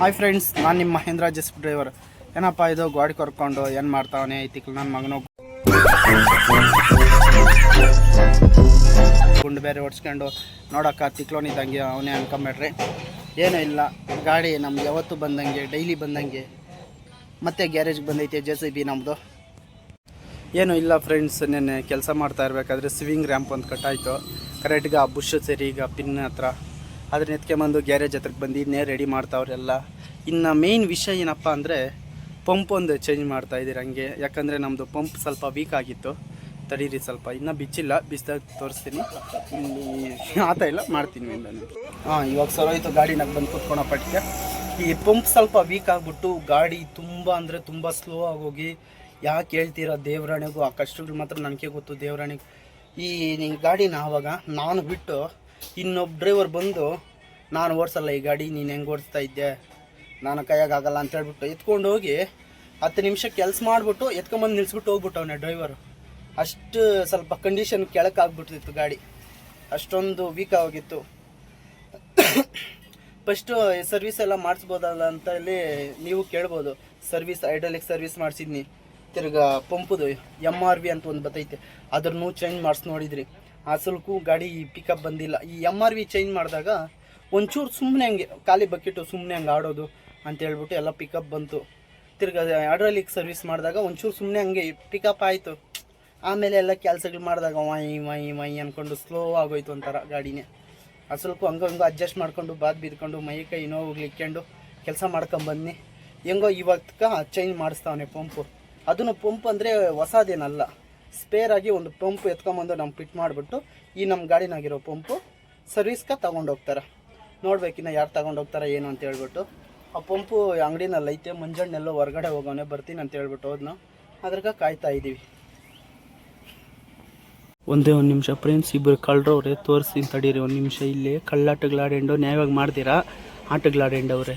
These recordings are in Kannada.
ಹಾಯ್ ಫ್ರೆಂಡ್ಸ್, ನಾನು ನಿಮ್ಮ ಮಹೇಂದ್ರ ಜೆಸ್ಪ್ ಡ್ರೈವರ್. ಏನಪ್ಪ ಇದು ಗಾಡಿ ಕರ್ಕೊಂಡು ಏನು ಮಾಡ್ತಾವನೆ ಐತಿಕ್ಲು ನನ್ನ ಮಗನು ಗುಂಡು ಬೇರೆ ಹೊಡ್ಸ್ಕೊಂಡು ನೋಡೋಕ್ಕ ತಿಕ್ಲೋನಿದ್ದಂಗೆ ಅವನೇ ಅನ್ಕೊಂಬೇಡ್ರಿ. ಏನೂ ಇಲ್ಲ, ಗಾಡಿ ನಮ್ಗೆ ಯಾವತ್ತು ಬಂದಂಗೆ ಡೈಲಿ ಬಂದಂಗೆ ಮತ್ತೆ ಗ್ಯಾರೇಜ್ಗೆ ಬಂದೈತೆ JCB ನಮ್ಮದು. ಏನೂ ಇಲ್ಲ ಫ್ರೆಂಡ್ಸ್, ನೆನ್ನೆ ಕೆಲಸ ಮಾಡ್ತಾ ಇರಬೇಕಾದ್ರೆ ಸ್ವಿಂಗ್ ರ್ಯಾಂಪ್ ಒಂದು ಕಟ್ಟಾಯಿತು. ಕರೆಕ್ಟ್ಗೆ ಆ ಬುಷ್ ಸೇರಿ ಈಗ ಪಿನ್ ಹತ್ರ ಅದನ್ನ ಎತ್ಕೊಂಬಂದು ಗ್ಯಾರೇಜ್ ಹತ್ರಕ್ಕೆ ಬಂದು ಇನ್ನೇ ರೆಡಿ ಮಾಡ್ತಾವ್ರೆಲ್ಲ. ಇನ್ನು ಮೇಯ್ನ್ ವಿಷಯ ಏನಪ್ಪ ಅಂದರೆ ಪಂಪ್ ಒಂದು ಚೇಂಜ್ ಮಾಡ್ತಾಯಿದ್ದೀರಿ ಹಂಗೆ, ಯಾಕಂದರೆ ನಮ್ಮದು ಪಂಪ್ ಸ್ವಲ್ಪ ವೀಕ್ ಆಗಿತ್ತು. ತಡೀರಿ ಸ್ವಲ್ಪ, ಇನ್ನೂ ಬಿಚ್ಚಿಲ್ಲ, ಬಿಚ್ಚಿದಾಗ ತೋರಿಸ್ತೀನಿ. ಇಲ್ಲಿ ಆತ ಇಲ್ಲ, ಮಾಡ್ತೀನಿ ನಾನು. ಇವಾಗ ಸರೋಯ್ತು ಗಾಡಿನಾಗ ಬಂದು ಕೂತ್ಕೊಳಪಟ್ಟಿಗೆ. ಈ ಪಂಪ್ ಸ್ವಲ್ಪ ವೀಕ್ ಆಗಿಬಿಟ್ಟು ಗಾಡಿ ತುಂಬ ಅಂದರೆ ತುಂಬ ಸ್ಲೋ ಆಗೋಗಿ, ಯಾಕೆ ಹೇಳ್ತೀರಾ ದೇವರಾಣಿಗೂ ಆ ಕಷ್ಟಗಳು ಮಾತ್ರ ನನಗೆ ಗೊತ್ತು. ದೇವರಾಣಿಗೆ ಈ ಗಾಡಿನ ಆವಾಗ ನಾನು ಬಿಟ್ಟು ಇನ್ನೊಬ್ಬ ಡ್ರೈವರ್ ಬಂದು, ನಾನು ಓಡಿಸಲ್ಲ ಈ ಗಾಡಿ, ನೀನು ಹೆಂಗೆ ಓಡಿಸ್ತಾ ಇದ್ದೆ, ನಾನು ಕೈಯಾಗಲ್ಲ ಅಂತ ಹೇಳ್ಬಿಟ್ಟು ಎತ್ಕೊಂಡು ಹೋಗಿ 10 ನಿಮಿಷ ಕೆಲಸ ಮಾಡಿಬಿಟ್ಟು ಎತ್ಕೊಂಬಂದು ನಿಲ್ಲಿಸ್ಬಿಟ್ಟು ಹೋಗ್ಬಿಟ್ಟು ಅವನೇ ಡ್ರೈವರು. ಅಷ್ಟು ಸ್ವಲ್ಪ ಕಂಡೀಷನ್ ಕೆಳಕಾಗ್ಬಿಟ್ಟಿತ್ತು ಗಾಡಿ, ಅಷ್ಟೊಂದು ವೀಕ್ ಆಗಿತ್ತು. ಫಸ್ಟು ಸರ್ವಿಸ್ ಎಲ್ಲ ಮಾಡಿಸ್ಬೋದಲ್ಲ ಅಂತ ಹೇಳಿ ನೀವು ಕೇಳ್ಬೋದು. ಸರ್ವಿಸ್ ಹೈಡ್ರಾಲಿಕ್ ಸರ್ವಿಸ್ ಮಾಡಿಸಿದ್ನಿ, ತಿರ್ಗಾ ಪಂಪುದು MRV ಅಂತ ಒಂದು ಬತ್ತೈತೆ, ಅದ್ರನ್ನೂ ಚೇಂಜ್ ಮಾಡಿಸಿ ನೋಡಿದ್ರಿ. ಅಸಲ್ಕು ಗಾಡಿ ಪಿಕಪ್ ಬಂದಿಲ್ಲ. ಈ MRV ಚೇಂಜ್ ಮಾಡಿದಾಗ ಒಂಚೂರು ಸುಮ್ಮನೆ ಹಂಗೆ ಖಾಲಿ ಬಕೆಟು ಸುಮ್ಮನೆ ಹಂಗೆ ಆಡೋದು ಅಂತ ಹೇಳ್ಬಿಟ್ಟು ಎಲ್ಲ ಪಿಕಪ್ ಬಂತು. ತಿರ್ಗಾ ಹೈಡ್ರಾಲಿಕ್ ಸರ್ವಿಸ್ ಮಾಡಿದಾಗ ಒಂಚೂರು ಸುಮ್ಮನೆ ಹಂಗೆ ಪಿಕಪ್ ಆಯಿತು. ಆಮೇಲೆ ಎಲ್ಲ ಕೆಲಸಗಳು ಮಾಡಿದಾಗ ಮೈ ಅಂದ್ಕೊಂಡು ಸ್ಲೋ ಆಗೋಯ್ತು ಒಂಥರ ಗಾಡಿನೇ. ಅಸಲ್ಕು ಹಂಗೆ ಅಡ್ಜಸ್ಟ್ ಮಾಡ್ಕೊಂಡು ಬಿದ್ಕೊಂಡು ಮೈ ಕೈ ನೋವುಗಳು ಕೆಲಸ ಮಾಡ್ಕೊಂಬನ್ನಿ. ಹೆಂಗೋ ಇವತ್ತಕ್ಕ ಚೇಂಜ್ ಮಾಡಿಸ್ತಾವನೆ ಪಂಪು. ಅದನ್ನು ಪಂಪ್ ಅಂದರೆ ಹೊಸದೇನಲ್ಲ, ಸ್ಪೇರ್ ಆಗಿ ಒಂದು ಪಂಪ್ ಎತ್ಕೊಂಬಂದು ನಮ್ಮ ಫಿಟ್ ಮಾಡಿಬಿಟ್ಟು ಈ ನಮ್ಮ ಗಾಡಿನಾಗಿರೋ ಪಂಪು ಸರ್ವಿಸ್ಗೆ ತೊಗೊಂಡೋಗ್ತಾರೆ. ನೋಡ್ಬೇಕಿನ್ನ ಯಾರು ತೊಗೊಂಡೋಗ್ತಾರೆ ಏನು ಅಂತ ಹೇಳ್ಬಿಟ್ಟು. ಆ ಪಂಪು ಅಂಗಡಿನಲ್ಲಿ ಐತೆ, ಮುಂಜಾನೆಲ್ಲೋ ಹೊರಗಡೆ ಹೋಗೋನೆ, ಬರ್ತೀನಿ ಅಂತ ಹೇಳ್ಬಿಟ್ಟು ಹೋದ್ನು. ಅದ್ರಾಗ ಕಾಯ್ತಾ ಇದ್ದೀವಿ. ಒಂದೇ ಒಂದು ನಿಮಿಷ ಫ್ರೆಂಡ್ಸ್, ಇಬ್ಬರು ಕಳ್ಳರವ್ರೆ, ತೋರಿಸ್ತೀನಿ ತಡೀರಿ ಒಂದು ನಿಮಿಷ. ಇಲ್ಲಿ ಕಳ್ಳಾಟಗಳಾಡೆಂಡು ನ್ಯಾಯವಾಗಿ ಮಾಡ್ತೀರಾ, ಆಟಗಳಾಡೆಂಡವ್ರೆ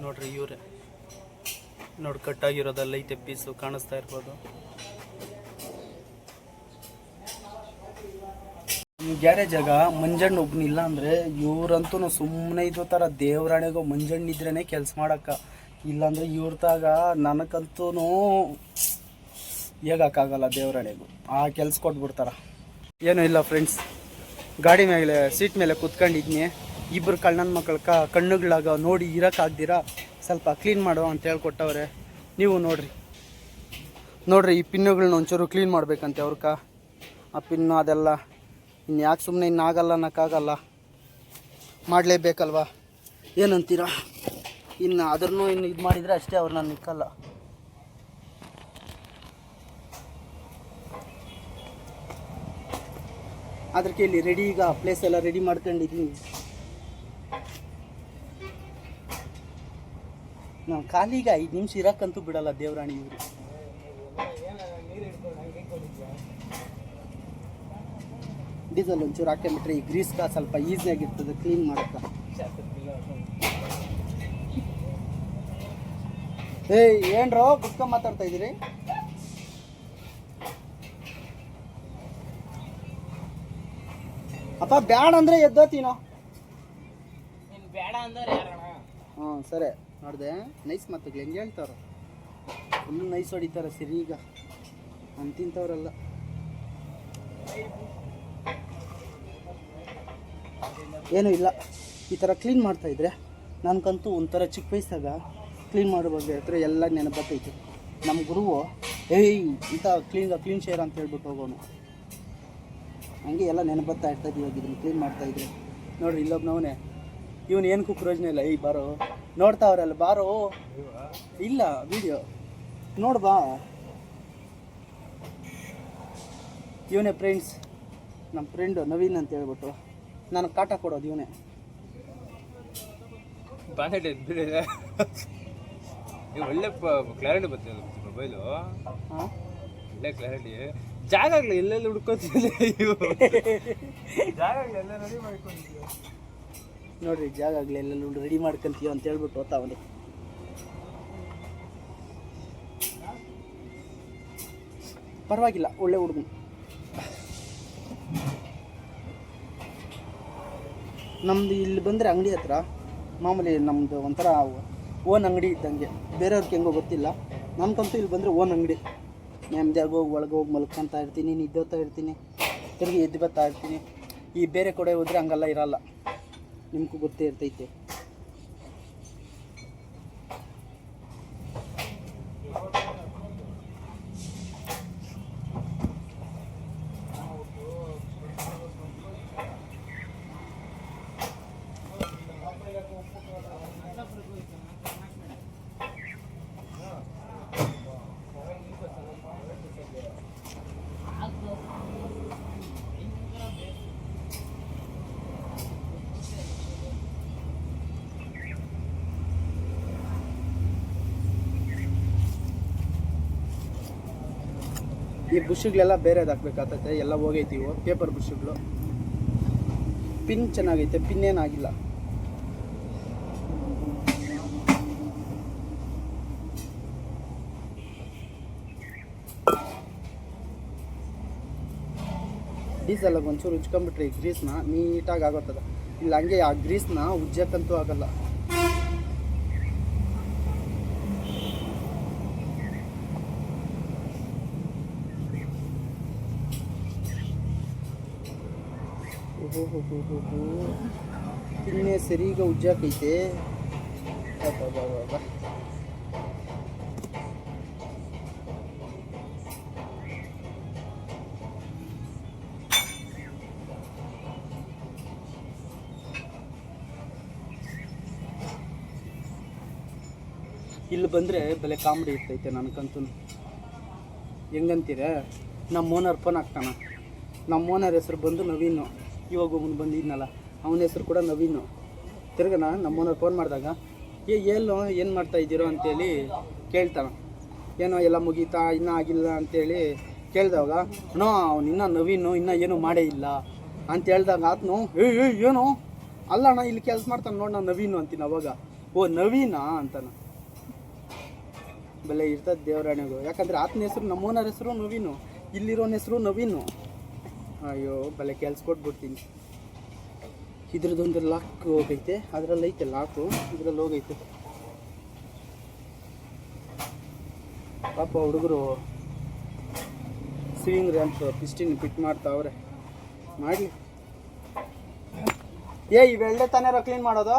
ನೋಡ್ರಿ. ಇವರೇ ನೋಡಿ, ಕಟ್ಟಾಗಿರೋದಲ್ಲ ಐತೆ ಪೀಸು, ಕಾಣಿಸ್ತಾ ಇರ್ಬೋದು. ಗ್ಯಾರೇಜಾಗ ಮಂಜಣ್ಣ ಒಬ್ಬನಿಲ್ಲ ಅಂದರೆ ಇವ್ರಂತೂ ಸುಮ್ಮನೆ ಇದು ಥರ ದೇವರಾಣೆಗೋ ಮಂಜಣ್ಣಿದ್ರೇ ಕೆಲಸ ಮಾಡೋಕ್ಕ. ಇಲ್ಲಾಂದರೆ ಇವ್ರತಾಗ ನನಗಂತೂ ಹೇಗೋಕ್ಕಾಗಲ್ಲ ದೇವರಾಣೆಗೂ, ಆ ಕೆಲಸ ಕೊಟ್ಬಿಡ್ತಾರ. ಏನೂ ಇಲ್ಲ ಫ್ರೆಂಡ್ಸ್, ಗಾಡಿ ಮೇಲೆ ಸೀಟ್ ಮೇಲೆ ಕೂತ್ಕೊಂಡಿದ್ನಿ. ಇಬ್ಬರು ಕಳ್ಳನ ಮಕ್ಕಳ ಕಣ್ಣುಗಳಾಗ ನೋಡಿ ಇರೋಕ್ಕಾಗ್ದಿರಾ ಸ್ವಲ್ಪ ಕ್ಲೀನ್ ಮಾಡು ಅಂತ ಹೇಳ್ಕೊಟ್ಟವ್ರೆ. ನೀವು ನೋಡ್ರಿ ಈ ಪಿನ್ನುಗಳನ್ನ ಒಂಚೂರು ಕ್ಲೀನ್ ಮಾಡ್ಬೇಕಂತೆ ಅವ್ರಕ್ಕ. ಆ ಪಿನ್ನು ಅದೆಲ್ಲ ಇನ್ನು ಯಾಕೆ ಸುಮ್ಮನೆ ಇನ್ನಾಗಲ್ಲ ಅನ್ನೋಕ್ಕಾಗಲ್ಲ, ಮಾಡಲೇಬೇಕಲ್ವ, ಏನಂತೀರ? ಇನ್ನು ಅದ್ರೂ ಇನ್ನು ಇದು ಮಾಡಿದರೆ ಅಷ್ಟೇ, ಅವ್ರನ್ನ ನಿಕ್ಕಲ್ಲ. ಅದಕ್ಕೆ ಇಲ್ಲಿ ರೆಡಿ, ಈಗ ಪ್ಲೇಸ್ ಎಲ್ಲ ರೆಡಿ ಮಾಡ್ಕೊಂಡಿದ್ದೀನಿ. ನಾವು ಖಾಲಿಗ 5 ನಿಮಿಷ ಇರೋಕ್ಕಂತೂ ಬಿಡಲ್ಲ ದೇವರಾಣಿ ಇವರು. ಡೀಸೆಲ್ ಒಂಚೂರು ಹಾಕೊಂಡ್ಬಿಟ್ರೆ ಈ ಗ್ರೀಸ್ಗೆ ಸ್ವಲ್ಪ ಈಸಿಯಾಗಿರ್ತದೆ ಕ್ಲೀನ್ ಮಾಡೋಕ್ಕೆ. ಏನ್ರೋ ಕುತ್ಕೊಂಡು ಮಾತಾಡ್ತಾ ಇದ್ದೀರಿ? ಅಪ್ಪ ಬ್ಯಾಡ ಅಂದರೆ ಎದ್ದೋತೀನೋ. ಸರಿ ನೋಡಿದೆ, ನೈಸ್ ಮಾತುಗಳು ಹೆಂಗೆ ಹೇಳ್ತಾರ, ಫುಲ್ ನೈಸ್ ಹೊಡಿತಾರೆ ಸರಿ. ಈಗ ಅಂತಿಂತವ್ರಲ್ಲ. ಏನೂ ಇಲ್ಲ, ಈ ಥರ ಕ್ಲೀನ್ ಮಾಡ್ತಾಯಿದ್ರೆ ನನಗಂತೂ ಒಂಥರ ಚಿಕ್ಕ ವಯಸ್ಸಾಗ ಕ್ಲೀನ್ ಮಾಡಬೇಕಾದ್ರೆ ಎಲ್ಲ ನೆನಪತ್ತೈತೆ. ನಮ್ಮ ಗುರುವು ಇಂಥ ಕ್ಲೀನ್ ಶೇರ್ ಅಂತ ಹೇಳ್ಬಿಟ್ಟು ಹೋಗೋನು, ಹಂಗೆ ಎಲ್ಲ ನೆನಪತ್ತಾ ಇರ್ತದೆ. ಇವಾಗ ಇದನ್ನು ಕ್ಲೀನ್ ಮಾಡ್ತಾಯಿದ್ರೆ ನೋಡಿರಿ, ಇಲ್ಲೊಬ್ಬನವನೇ, ಇವನು ಏನಕ್ಕೂ ಪ್ರಯೋಜನ ಇಲ್ಲ. ಬಾರೋ ನೋಡ್ತಾವ್ರಲ್ಲ, ಬಾರೋ. ಇಲ್ಲ ವಿಡಿಯೋ ನೋಡ್ಬಾ. ಇವನೇ ಫ್ರೆಂಡ್ಸ್, ನಮ್ಮ ಫ್ರೆಂಡು ನವೀನ್ ಅಂತ ಹೇಳ್ಬಿಟ್ಟು ನನಗೆ ಕಾಟ ಕೊಡೋದು ಇವನೇ. ಒಳ್ಳೆ ಕ್ಲಾರಿಟಿ ಬರ್ತಿಲ್ಲ ಮೊಬೈಲು, ಒಳ್ಳೆ ಕ್ಲಾರಿಟಿ. ಜಾಗಗಳು ಎಲ್ಲೆಲ್ಲಿ ಹುಡ್ಕೋತಿಲ್ಲ, ಜಾಗಗಳು ಎಲ್ಲ ರೆಡಿ ಮಾಡ್ಕೊಂಡಿದ್ದೀವಿ ನೋಡ್ರಿ. ಜಾಗಗಳೆಲ್ಲ ರೆಡಿ ಮಾಡ್ಕೊಂತೀವಿ ಅಂತ ಹೇಳ್ಬಿಟ್ಟು ಓದ್ತಾವಲ್ಲಿ. ಪರವಾಗಿಲ್ಲ, ಒಳ್ಳೆ ಹುಡುಗನು. ನಮ್ಮದು ಇಲ್ಲಿ ಬಂದರೆ ಅಂಗಡಿ ಹತ್ರ ಮಾಮೂಲಿ ನಮ್ಮದು ಒಂಥರ ಓನ್ ಅಂಗಡಿ ಇದ್ದಂಗೆ. ಬೇರೆಯವ್ರಿಗೆ ಹೆಂಗೋ ಗೊತ್ತಿಲ್ಲ, ನನಗಂತೂ ಇಲ್ಲಿ ಬಂದರೆ ಓನ್ ಅಂಗಡಿ. ನೆಮ್ಮದಿಯಾಗಿ ಹೋಗಿ ಒಳಗೆ ಹೋಗಿ ಮಲ್ಕೊತಾ ಇರ್ತೀನಿ, ನಿದ್ದೋತಾ ಇರ್ತೀನಿ, ತಿರುಗಿ ಎದ್ದು ಬರ್ತಾ ಇರ್ತೀನಿ. ಈ ಬೇರೆ ಕಡೆ ಹೋದರೆ ಹಂಗೆಲ್ಲ ಇರಲ್ಲ, ನಿಮಗೂ ಗೊತ್ತೇ ಇರ್ತೈತೆ. ಈ ಬುಷ್ಗಳೆಲ್ಲ ಬೇರೆದು ಹಾಕ್ಬೇಕಾಗ್ತೈತೆ, ಎಲ್ಲ ಹೋಗೈತಿ ಇವು ಪೇಪರ್ ಬುಷ್ಗಳು. ಪಿನ್ ಚೆನ್ನಾಗೈತೆ, ಪಿನ್ ಏನಾಗಿಲ್ಲ. ಡೀಸೆಲ್ಲಾಗ ಒಂಚೂರು ಉಜ್ಕೊಂಬಿಟ್ರೆ ಈ ಗ್ರೀಸ್ನ ನೀಟಾಗಿ ಆಗೋತದ. ಇಲ್ಲ ಹಂಗೆ ಆ ಗ್ರೀಸ್ನ ಉಜ್ಜಕ್ಕಂತೂ ಆಗಲ್ಲ. ಇನ್ನೇ ಸರಿಗ ಉಜ್ಜಾಕೈತೆ. ಇಲ್ಲಿ ಬಂದರೆ ಬೆಲೆ ಕಾಮಿಡಿ ಇರ್ತೈತೆ ನನಗಂತೂ. ಹೆಂಗಂತೀರ, ನಮ್ಮ ಓನರ್ ಫೋನ್ ಹಾಕ್ತಾನ. ನಮ್ಮ ಓನರ್ ಹೆಸರು ಬಂದು ನವೀನು. ಇವಾಗ ಒಬ್ಬನು ಬಂದಿದ್ನಲ್ಲ, ಅವನ ಹೆಸರು ಕೂಡ ನವೀನು. ತಿರ್ಗನ ನಮ್ಮ ಓನರ್ ಫೋನ್ ಮಾಡಿದಾಗ ಏನು ಮಾಡ್ತಾ ಇದ್ದೀರೋ ಅಂತೇಳಿ ಕೇಳ್ತಾನ. ಏನೋ ಎಲ್ಲ ಮುಗೀತಾ ಇನ್ನೂ ಆಗಿಲ್ಲ ಅಂತೇಳಿ ಕೇಳಿದಾಗ, ಅಣ್ಣೋ ಅವ್ನು ಇನ್ನೂ ನವೀನು ಇನ್ನೂ ಏನೂ ಮಾಡೇ ಇಲ್ಲ ಅಂತ ಹೇಳ್ದಾಗ ಆತನು ಏನು ಅಲ್ಲ ಅಣ್ಣ ಇಲ್ಲಿ ಕೆಲಸ ಮಾಡ್ತಾನೆ ನೋಡಿ, ನಾನು ನವೀನು ಅಂತೀನಿ. ಅವಾಗ ಓ ನವೀನಾ ಅಂತಾನ. ಬೆಲೆ ಇರ್ತದೆ ದೇವರಾಣೆಗೂ. ಯಾಕಂದರೆ ಆತನ ಹೆಸರು, ನಮ್ಮ ಓನರ್ ಹೆಸರು ನವೀನು, ಇಲ್ಲಿರೋನ ಹೆಸರು ನವೀನು. ಅಯ್ಯೋ ಬೆಲೆ ಕೆಲ್ಸ ಕೊಟ್ಬಿಡ್ತೀನಿ. ಇದ್ರದ್ದೊಂದು ಲಾಕ್ ಹೋಗೈತೆ, ಅದರಲ್ಲಿ ಐತೆ ಲಾಕು, ಇದ್ರಲ್ಲಿ ಹೋಗೈತೆ. ಪಾಪ ಹುಡುಗರು ಸ್ವಿಂಗ್ ರ್ಯಾಂಪ್ ಪಿಸ್ಟಿನ್ ಫಿಟ್ ಮಾಡ್ತಾವ್ರೆ. ಮಾಡಲಿ. ಇವೆಳ್ಳೆ ತಾನೇ ಕ್ಲೀನ್ ಮಾಡೋದು?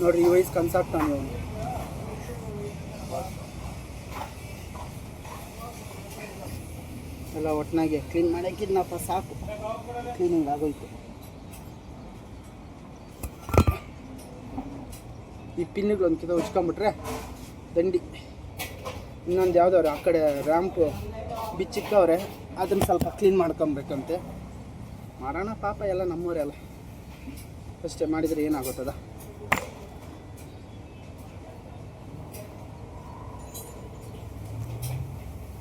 ನೋಡ್ರಿ, ಈ ವಯಸ್ಸು ಕನ್ಸಾಕ್ತಾನೆ ಅವನು. ಎಲ್ಲ ಒಟ್ಟಿನಾಗೆ ಕ್ಲೀನ್ ಮಾಡೋಕ್ಕಿದ್ನಪ್ಪ, ಸಾಕು ಕ್ಲೀನಿಂಗ್ ಆಗೋಯ್ತು. ಈ ಪಿನ್ನುಗಳು ಒಂದು ಕಿತ ಉಚ್ಕೊಂಬಿಟ್ರೆ ದಂಡಿ. ಇನ್ನೊಂದು ಯಾವುದವ್ರೆ ಆ ಕಡೆ ರ್ಯಾಂಪು ಬಿಚ್ಚಿಕ್ಕವ್ರೆ, ಅದನ್ನು ಸ್ವಲ್ಪ ಕ್ಲೀನ್ ಮಾಡ್ಕೊಬೇಕಂತೆ. ಮಾಡೋಣ ಪಾಪ, ಎಲ್ಲ ನಮ್ಮವರೇ ಅಲ್ಲ, ಅಷ್ಟೇ ಮಾಡಿದರೆ ಏನಾಗುತ್ತದ.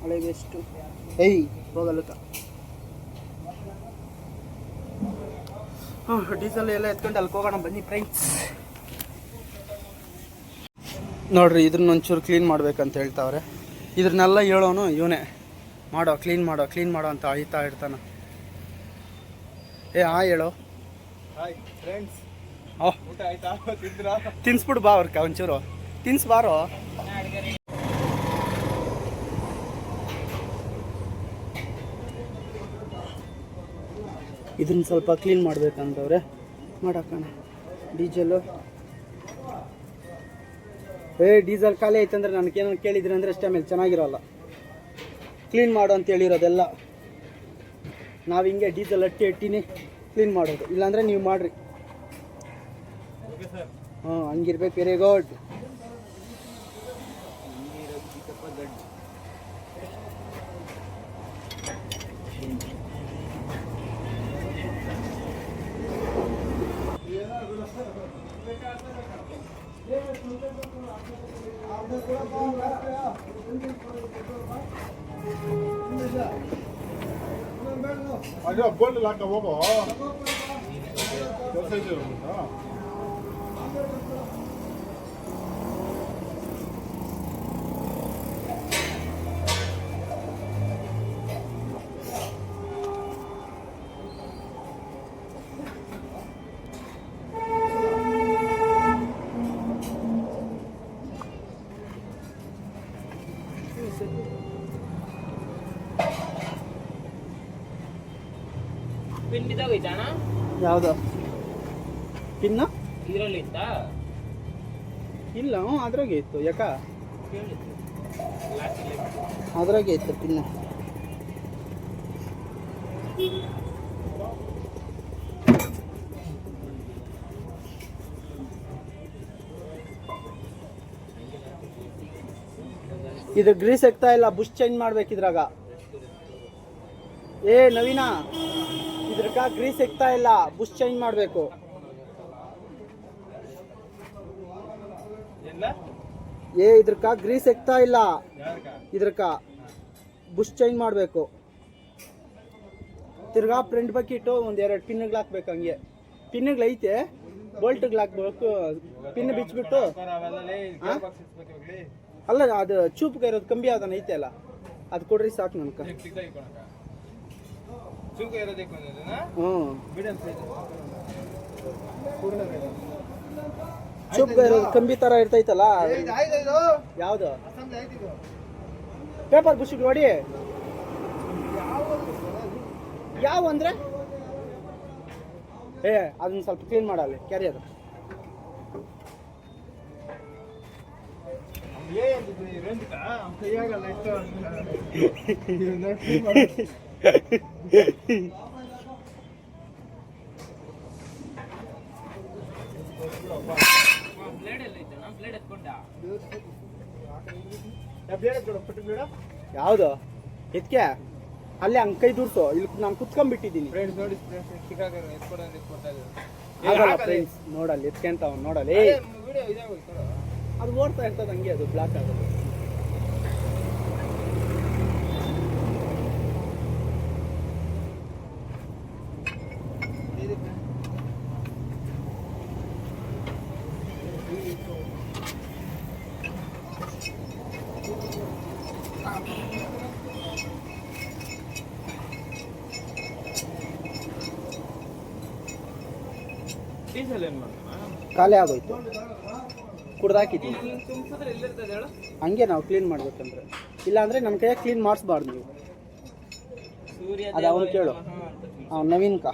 ಹಳೆಗೆ ಎಷ್ಟು ಹೋಗಲ್ಲಕ್ಕ. ಡೀಸೆಲ್ ಎಲ್ಲ ಎತ್ಕೊಂಡು ಅಲ್ಲಿ ಹೋಗೋಣ ಬನ್ನಿ ಫ್ರೆಂಡ್ಸ್. ನೋಡ್ರಿ, ಇದನ್ನ ಒಂಚೂರು ಕ್ಲೀನ್ ಮಾಡ್ಬೇಕಂತ ಹೇಳ್ತಾವ್ರೆ. ಇದ್ರನ್ನೆಲ್ಲ ಹೇಳೋನು ಇವನೇ, ಮಾಡೋ ಕ್ಲೀನ್ ಮಾಡೋ ಕ್ಲೀನ್ ಮಾಡೋ ಅಂತ ಅಳ್ತಾ ಇರ್ತಾನ. ಹೇಳೋ. Hi friends. ಊಟ ಆಯ್ತಾ? ತಿನ್ಸ್ಬಿಡು ಬಾ ಅವ್ರಕ್ಕ, ಒಂಚೂರು ತಿನ್ಸ್ಬಾರೋ. ಇದನ್ನ ಸ್ವಲ್ಪ ಕ್ಲೀನ್ ಮಾಡ್ಬೇಕಂತವ್ರೆ, ಮಾಡಕ್ಕಣ. ಡೀಸೆಲ್ಲು ಡೀಸೆಲ್ ಖಾಲಿ ಐತಂದ್ರೆ ನನಗೇನೋ ಕೇಳಿದ್ರಿ ಅಂದರೆ ಅಷ್ಟೇ, ಆಮೇಲೆ ಚೆನ್ನಾಗಿರೋಲ್ಲ. ಕ್ಲೀನ್ ಮಾಡು ಅಂತ ಹೇಳಿರೋದೆಲ್ಲ ನಾವು ಹಿಂಗೆ ಡೀಸೆಲ್ ಅಟ್ಟಿನೇ ಕ್ಲೀನ್ ಮಾಡೋದು, ಇಲ್ಲಾಂದರೆ ನೀವು ಮಾಡಿರಿ. ಹಂಗಿರ್ಬೇಕು. Very good. ಅದೇ ಬೋಲ್ಡ್ ಲಾಕ ಹೋಗೋ ಕೆಲಸ ಇದೆ ಪಿನ್ ಬಿದ್ದೋಗೈತಣ್ಣ ಯಾವುದು ಪಿನ್ನ ಇದರಲ್ಲಿ ಇತ್ತಾ ಇಲ್ಲ ಅದ್ರಾಗೆ ಇತ್ತು ಯಾಕ ಕೇಳಿತ್ತು ಲಾಸ್ಟಿಗೆ ಅದ್ರಾಗೆ ಇತ್ತು ಪಿನ್ನು. ಇದು ಗ್ರೀಸ್ ಎಕ್ತಾ ಇಲ್ಲ, ಬುಷ್ ಚೇಂಜ್ ಮಾಡ್ಬೇಕು ಇದ್ರಾಗ. ಏ ನವೀನ, ಇದ್ರಕ ಗ್ರೀಸ್ ಎಕ್ತಾ ಇಲ್ಲ, ಬುಷ್ ಚೇಂಜ್ ಮಾಡಬೇಕು. ಏ ಇದ್ರಕ ಗ್ರೀಸ್ ಎಕ್ತಾ ಇಲ್ಲ, ಇದ್ರಕ ಬುಷ್ ಚೇಂಜ್ ಮಾಡಬೇಕು. ತಿರ್ಗಾ ಫ್ರಂಟ್ ಬಕ್ಕಿಟ್ಟು ಒಂದು 2 ಪಿನ್ಗಳು ಹಾಕ್ಬೇಕು. ಹಂಗೆ ಪಿನ್ಗಳು ಐತೆ, ಬೋಲ್ಟ್ಗಳು ಹಾಕ್ಬೇಕು. ಪಿನ್ ಬಿಚ್ಚಿಬಿಟ್ಟು ಅಲ್ಲ, ಅದು ಚೂಪ್ಗೆ ಇರೋದು ಕಂಬಿ ಅದನ್ನ ಐತೆ ಅಲ್ಲ, ಅದು ಕೊಡ್ರಿ ಸಾಕು ನನ್ಕ. ಚೂಪ್ಗೆ ಇರೋದು ಕಂಬಿ ತರ ಇರ್ತೈತಲ್ಲ, ಯಾವ್ದು ಪೇಪರ್ ಬುಷಿಗೆ ನೋಡಿ. ಯಾವ ಅಂದ್ರೆ ಅದನ್ನ ಸ್ವಲ್ಪ ಕ್ಲೀನ್ ಮಾಡಲ್ಲ, ಕ್ಯಾರಿ ಅದು. ಯಾವ್ದು ಎತ್ಕೆ ಅಲ್ಲೇ ಹಂಗೆ ಕೈ ದುಡ್ಸು. ಇಲ್ಲಿ ನಾನು ಕುತ್ಕೊಂಡ್ಬಿಟ್ಟಿದ್ದೀನಿ. ಫ್ರೆಂಡ್ಸ್ ನೋಡಲ್ಲಿ ಎತ್ಕೊಂತಾವ, ನೋಡಲ್ಲಿ ಅದು ಓಡ್ತಾ ಇರ್ತದೆ ಹಂಗೆ, ಅದು ಬ್ಲಾಕ್ ಆಗೋದು. ಖಾಲಿ ಆಗೋಯ್ತು, ಕುಡ್ದಾಕಿದ್ದೀನಿ. ಹಂಗೆ ನಾವು ಕ್ಲೀನ್ ಮಾಡ್ಬೇಕಂದ್ರೆ, ಇಲ್ಲ ಅಂದ್ರೆ ನನ್ನ ಕೈಯಾಗ ಕ್ಲೀನ್ ಮಾಡಿಸ್ಬಾರ್ದು ನೀವು. ಅದು ಅವನು ಕೇಳು, ಅವ್ನು ನವೀನ್ ಕಾ.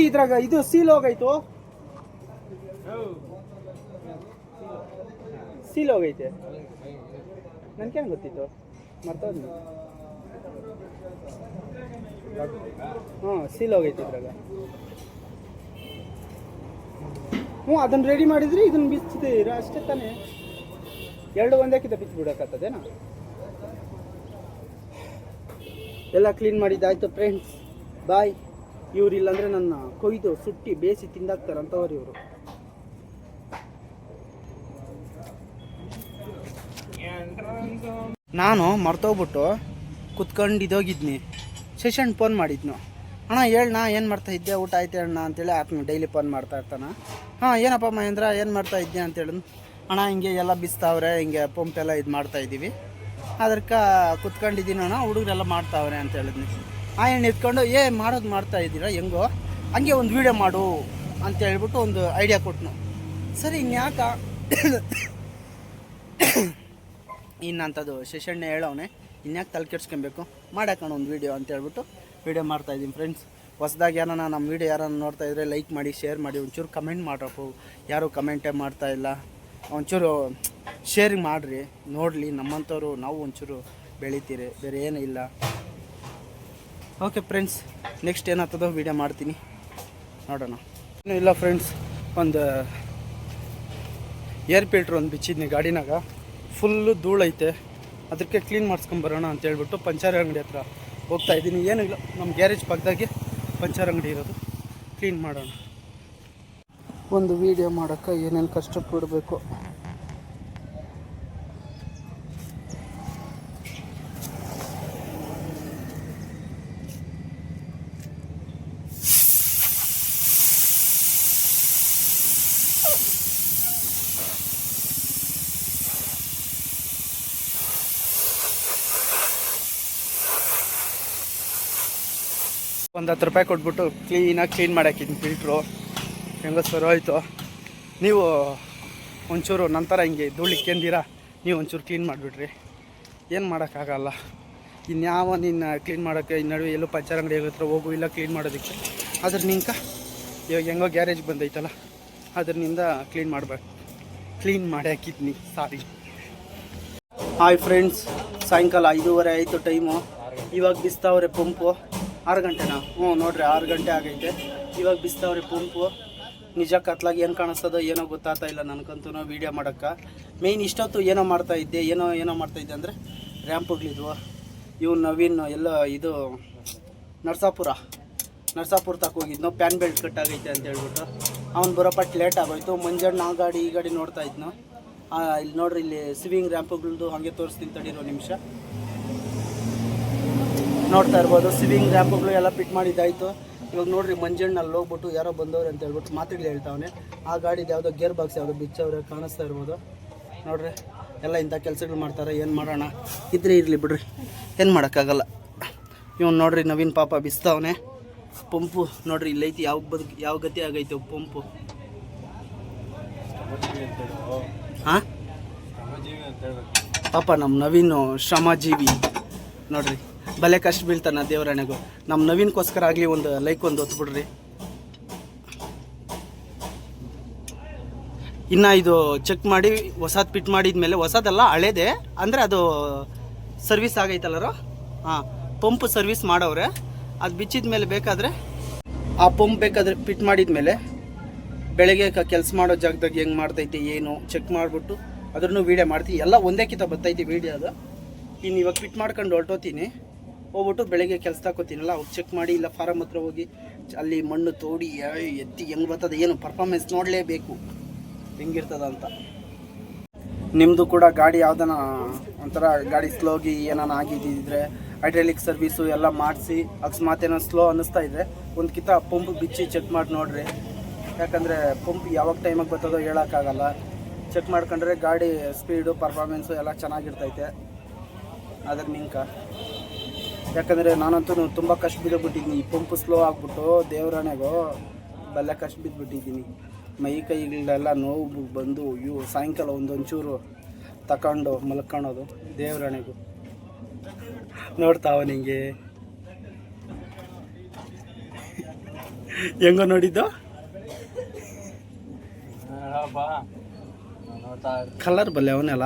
ಇದ್ರಾಗ ಇದು ಸೀಲ್ ಹೋಗೈತು, ಸೀಲ್ ಹೋಗೈತೆ. ನನ್ಗೇನು ಗೊತ್ತಿತ್ತು, ಮರ್ತೋದ್. ಸೀಲ್ ಹೋಗೈತೆ ಇದ್ರಾಗ. ಅದನ್ನ ರೆಡಿ ಮಾಡಿದ್ರೆ ಇದನ್ನ ಬಿಚ್ಚಿದ್ದೀರ ಅಷ್ಟೇ ತಾನೇ. 2 ಒಂದಕ್ಕಿಂತ ಬಿಚ್ಚಿಬಿಡೋಕ್ಕಾಗ್ತದೇನಾ? ಎಲ್ಲ ಕ್ಲೀನ್ ಮಾಡಿದ್ದಾಯ್ತು ಫ್ರೆಂಡ್ಸ್, ಬಾಯ್. ಇವ್ರು ಇಲ್ಲಾಂದ್ರೆ ನನ್ನ ಕೊಯ್ದು ಸುಟ್ಟಿ ಬೇಯಿಸಿ ತಿಂದಾಕ್ತಾರೆ ಅಂತವ್ರು ಇವರು. ನಾನು ಮರ್ತೋಗ್ಬಿಟ್ಟು ಕುತ್ಕೊಂಡು ಇದೋಗಿದ್ನಿ. ಶಶಾಂಕ್ ಫೋನ್ ಮಾಡಿದ್ನು. ಅಣ್ಣ ಹೇಳಣ್ಣ, ಏನು ಮಾಡ್ತಾ ಇದ್ದೆ, ಊಟ ಆಯ್ತು ಅಣ್ಣ ಅಂತೇಳಿ ಆತನ ಡೈಲಿ ಫೋನ್ ಮಾಡ್ತಾ ಇರ್ತಾನೆ. ಏನಪ್ಪ ಮಹೇಂದ್ರ, ಏನು ಮಾಡ್ತಾ ಇದ್ದೆ ಅಂತೇಳಿದ್ನು. ಅಣ್ಣ ಹಿಂಗೆ ಎಲ್ಲ ಬಿಸ್ತಾವ್ರೆ, ಹಿಂಗೆ ಪಂಪ್ ಎಲ್ಲ ಇದು ಮಾಡ್ತಾಯಿದ್ದೀವಿ, ಅದಕ್ಕೆ ಕುತ್ಕೊಂಡಿದ್ದೀನಿ ಅಣ್ಣ, ಹುಡುಗರೆಲ್ಲ ಮಾಡ್ತಾವ್ರೆ ಅಂತ ಹೇಳಿದ್ನಿ. ಏನು ಇಟ್ಕೊಂಡು ಮಾಡೋದು ಮಾಡ್ತಾ ಇದ್ದೀರಾ, ಹೆಂಗೋ ಹಂಗೆ ಒಂದು ವೀಡಿಯೋ ಮಾಡು ಅಂತ ಹೇಳ್ಬಿಟ್ಟು ಒಂದು ಐಡಿಯಾ ಕೊಟ್ಟನು. ಸರಿ ಇನ್ಯಾಕ ಇನ್ನಂಥದ್ದು ಶಶಣ್ಣ ಹೇಳೋನೆ, ಇನ್ಯಾಕೆ ತಲೆ ಕೆಡ್ಸ್ಕೊಬೇಕು, ಮಾಡಾಕೋಣ ಒಂದು ವೀಡಿಯೋ ಅಂತ ಹೇಳ್ಬಿಟ್ಟು ವೀಡಿಯೋ ಮಾಡ್ತಾಯಿದ್ದೀನಿ ಫ್ರೆಂಡ್ಸ್. ಹೊಸ್ದಾಗಿ ಏನಾನ ನಮ್ಮ ವೀಡಿಯೋ ಯಾರನ್ನ ನೋಡ್ತಾ ಇದ್ದರೆ ಲೈಕ್ ಮಾಡಿ, ಶೇರ್ ಮಾಡಿ, ಒಂಚೂರು ಕಮೆಂಟ್ ಮಾಡ್ರಪ್ಪ. ಯಾರೂ ಕಮೆಂಟೇ ಮಾಡ್ತಾಯಿಲ್ಲ, ಒಂಚೂರು ಶೇರ್ ಮಾಡಿರಿ, ನೋಡಲಿ ನಮ್ಮಂಥವ್ರು ನಾವು ಒಂಚೂರು ಬೆಳಿತೀರಿ, ಬೇರೆ ಏನೂ ಇಲ್ಲ. ಓಕೆ ಫ್ರೆಂಡ್ಸ್, ನೆಕ್ಸ್ಟ್ ಏನಾಗ್ತದೋ ವೀಡಿಯೋ ಮಾಡ್ತೀನಿ, ನೋಡೋಣ. ಇನ್ನೂ ಇಲ್ಲ ಫ್ರೆಂಡ್ಸ್, ಒಂದು ಏರ್ ಫಿಲ್ಟ್ರ್ ಒಂದು ಬಿಚ್ಚಿದ್ನಿ ಗಾಡಿನಾಗ, ಫುಲ್ಲು ಧೂಳೈತೆ, ಅದಕ್ಕೆ ಕ್ಲೀನ್ ಮಾಡಿಸ್ಕೊಂಬರೋಣ ಅಂತ ಹೇಳ್ಬಿಟ್ಟು ಪಂಚರ್ ಅಂಗಡಿ ಹತ್ರ ಹೋಗ್ತಾಯಿದ್ದೀನಿ. ಏನೂ ಇಲ್ಲ, ನಮ್ಮ ಗ್ಯಾರೇಜ್ ಪಕ್ಕದಾಗೆ ಪಂಚರ್ ಅಂಗಡಿ ಇರೋದು. ಕ್ಲೀನ್ ಮಾಡೋಣ. ಒಂದು ವೀಡಿಯೋ ಮಾಡೋಕ್ಕೆ ಏನೇನು ಕಷ್ಟಪಡಬೇಕು. ಒಂದು 10 ರೂಪಾಯಿ ಕೊಟ್ಬಿಟ್ಟು ಕ್ಲೀನಾಗಿ ಕ್ಲೀನ್ ಮಾಡಾಕಿದ್ದೀನಿ ಫಿಲ್ಟ್ರು. ಹೆಂಗೋ ಸರ್ ಹೋಯ್ತು. ನೀವು ಒಂಚೂರು ನಂತರ ಹಿಂಗೆ ಧೂಳಿಕ್ಕೆಂದಿರಾ ನೀವು ಒಂಚೂರು ಕ್ಲೀನ್ ಮಾಡಿಬಿಡ್ರಿ. ಏನು ಮಾಡೋಕ್ಕಾಗಲ್ಲ. ಇನ್ಯಾವ ನಿನ್ನ ಕ್ಲೀನ್ ಮಾಡೋಕ್ಕೆ ಈ ನಡುವೆ ಎಲ್ಲೂ ಪಂಚರ್ ಅಂಗಡಿ ಹತ್ರ ಹೋಗು ಇಲ್ಲ ಕ್ಲೀನ್ ಮಾಡೋದಕ್ಕೆ. ಅದ್ರ ನಿಂಕ ಇವಾಗ ಹೆಂಗೋ ಗ್ಯಾರೇಜ್ ಬಂದೈತಲ್ಲ ಅದ್ರನಿಂದ ಕ್ಲೀನ್ ಮಾಡಿ ಹಾಕಿದ್ನಿ. ಸಾರಿ. ಹಾಯ್ ಫ್ರೆಂಡ್ಸ್, ಸಾಯಂಕಾಲ 5:30 ಆಯಿತು ಟೈಮು. ಇವಾಗ ಬಿಸ್ತಾವ್ರೆ ಪಂಪು. 6 ಗಂಟೆನಾ? ಹ್ಞೂ ನೋಡ್ರಿ 6 ಗಂಟೆ ಆಗೈತೆ. ಇವಾಗ ಬಿಸ್ತಾವ್ರೆ ಪಂಪು. ನಿಜ ಕತ್ಲಾಗಿ ಏನು ಕಾಣಿಸ್ತದೋ ಏನೋ ಗೊತ್ತಾಗ್ತಾ ಇಲ್ಲ ನನಗಂತೂ ವೀಡಿಯೋ ಮಾಡೋಕ್ಕೆ. ಮೇಯ್ನ್ ಇಷ್ಟೊತ್ತು ಏನೋ ಮಾಡ್ತಾಯಿದ್ದೆ ಮಾಡ್ತಾಯಿದ್ದೆ ಅಂದರೆ ರ್ಯಾಂಪ್ಗಳಿದ್ವು. ಇವು ನವೀನ್ ಎಲ್ಲ ಇದು ನರ್ಸಾಪುರ ತಕ್ಕ ಹೋಗಿದ್ನು. ಪ್ಯಾನ್ ಬೆಲ್ಟ್ ಕಟ್ಟಾಗೈತೆ ಅಂತ ಹೇಳ್ಬಿಟ್ಟು ಅವ್ನು ಬರೋಪಟ್ಟು ಲೇಟ್ ಆಗೋಯ್ತು. ಮಂಜಣ್ಣ ಆ ಗಾಡಿ ಈ ಗಾಡಿ ನೋಡ್ತಾ ಇದ್ನು. ಇಲ್ಲಿ ನೋಡ್ರಿ, ಇಲ್ಲಿ ಸ್ವಿಂಗ್ ರ್ಯಾಂಪ್ಗಳದ್ದು ಹಾಗೆ ತೋರಿಸ್ತೀನಿ ತಡೀರೋ ನಿಮಿಷ. ನೋಡ್ತಾ ಇರ್ಬೋದು ಸ್ವಿಂಗ್ ರ್ಯಾಂಪ್ಗಳು ಎಲ್ಲ ಫಿಟ್ ಮಾಡಿದ್ದಾಯಿತು. ಇವಾಗ ನೋಡ್ರಿ ಮಂಜಣ್ಣ ಅಲ್ಲಿ ಹೋಗ್ಬಿಟ್ಟು ಯಾರೋ ಬಂದವ್ರೆ ಅಂತ ಹೇಳ್ಬಿಟ್ಟು ಮಾತುಗಳು ಹೇಳ್ತಾವನೆ. ಆ ಗಾಡಿದು ಯಾವುದೋ ಗೇರ್ ಬಾಕ್ಸ್ ಯಾವುದೋ ಬಿಚ್ಚವ್ರೆ ಕಾಣಿಸ್ತಾ ಇರ್ಬೋದು. ನೋಡ್ರಿ ಎಲ್ಲ ಇಂಥ ಕೆಲಸಗಳು ಮಾಡ್ತಾರೆ. ಏನು ಮಾಡೋಣ, ಇದ್ರೆ ಇರಲಿ ಬಿಡ್ರಿ, ಏನು ಮಾಡೋಕ್ಕಾಗಲ್ಲ. ಇವನು ನೋಡ್ರಿ ನವೀನ್ ಪಾಪ ಬಿಸ್ತಾವನೆ. ಪಂಪು ನೋಡ್ರಿ ಇಲ್ಲೈತಿ. ಯಾವ ಗತಿ ಆಗೈತೆ ಪಂಪು. ಹಾಂ ಪಾಪ ನಮ್ಮ ನವೀನು ಶ್ರಮಜೀವಿ ನೋಡ್ರಿ. ಭಲೆ ಕಷ್ಟ ಬೀಳ್ತಾನ ದೇವರಣೆಗೂ. ನಮ್ಮ ನವೀನ್ಗೋಸ್ಕರ ಆಗಲಿ ಒಂದು ಲೈಕ್ ಒಂದು ಹೊತ್ಬಿಡ್ರಿ. ಇನ್ನು ಇದು ಚೆಕ್ ಮಾಡಿ ಹೊಸದು ಫಿಟ್ ಮಾಡಿದ್ಮೇಲೆ, ಹೊಸದಲ್ಲ ಹಳೇದೇ ಅಂದರೆ ಅದು ಸರ್ವಿಸ್ ಆಗೈತಲ್ಲರೋ. ಹಾಂ, ಪಂಪ್ ಸರ್ವಿಸ್ ಮಾಡವ್ರೆ. ಅದು ಬಿಚ್ಚಿದ ಮೇಲೆ ಬೇಕಾದರೆ ಆ ಪಂಪ್ ಬೇಕಾದರೆ ಫಿಟ್ ಮಾಡಿದ್ಮೇಲೆ ಬೆಳಗ್ಗೆ ಕೆಲಸ ಮಾಡೋ ಜಾಗದಾಗ ಹೆಂಗೆ ಮಾಡ್ತೈತೆ ಏನು ಚೆಕ್ ಮಾಡಿಬಿಟ್ಟು ಅದ್ರೂ ವೀಡಿಯೋ ಮಾಡ್ತೀವಿ. ಎಲ್ಲ ಒಂದೇ ಕಿತ ಬರ್ತೈತಿ ವೀಡಿಯೋ ಅದು. ಇನ್ನು ಇವಾಗ ಫಿಟ್ ಮಾಡ್ಕೊಂಡು ಹೊರಟೋತೀನಿ. ಹೋಗ್ಬಿಟ್ಟು ಬೆಳಗ್ಗೆ ಕೆಲಸ ತಗೋತೀನಲ್ಲ ಅವಾಗ ಚೆಕ್ ಮಾಡಿ, ಇಲ್ಲ ಫಾರಮ್ ಹತ್ರ ಹೋಗಿ ಅಲ್ಲಿ ಮಣ್ಣು ತೋಡಿ ಎತ್ತಿ ಹೆಂಗೆ ಬರ್ತದೆ ಏನು ಪರ್ಫಾರ್ಮೆನ್ಸ್ ನೋಡಲೇಬೇಕು ಹೆಂಗಿರ್ತದ ಅಂತ. ನಿಮ್ಮದು ಕೂಡ ಗಾಡಿ ಯಾವ್ದಾನ ಒಂಥರ ಗಾಡಿ ಸ್ಲೋಗಿ ಏನಾನ ಆಗಿದ್ದಿದ್ರೆ ಹೈಡ್ರಾಲಿಕ್ ಸರ್ವಿಸು ಎಲ್ಲ ಮಾಡಿಸಿ ಅಕಸ್ಮಾತ್ ಏನೋ ಸ್ಲೋ ಅನ್ನಿಸ್ತಾ ಇದ್ದರೆ ಒಂದು ಕಿತ ಪಂಪ್ ಬಿಚ್ಚಿ ಚೆಕ್ ಮಾಡಿ ನೋಡ್ರಿ. ಯಾಕಂದರೆ ಪಂಪ್ ಯಾವಾಗ ಟೈಮಿಗೆ ಬರ್ತದೋ ಹೇಳೋಕ್ಕಾಗಲ್ಲ. ಚೆಕ್ ಮಾಡ್ಕೊಂಡ್ರೆ ಗಾಡಿ ಸ್ಪೀಡು ಪರ್ಫಾರ್ಮೆನ್ಸು ಎಲ್ಲ ಚೆನ್ನಾಗಿರ್ತೈತೆ. ಅದ್ರ ನಿಂಕ ಯಾಕಂದರೆ ನಾನಂತೂ ತುಂಬ ಕಷ್ಟ ಬಿದ್ದುಬಿಟ್ಟಿದ್ದೀನಿ. ಈ ಪಂಪು ಸ್ಲೋ ಆಗಿಬಿಟ್ಟು ದೇವರಣೆಗೂ ಬಲ್ಲ ಕಷ್ಟ ಬಿದ್ದುಬಿಟ್ಟಿದ್ದೀನಿ. ಮೈ ಕೈಗಳೆಲ್ಲ ನೋವು ಬಂದು ಸಾಯಂಕಾಲ ಒಂದೊಂಚೂರು ತಗೊಂಡು ಮಲ್ಕೊಳ್ಳೋದು ದೇವರಣೆಗೂ. ನೋಡ್ತಾವ ನಿಂಗೆ ಹೆಂಗೋ ನೋಡಿದ್ದು ಕಲರ್ ಬಲ್ಲೆ ಅವನೆಲ್ಲ.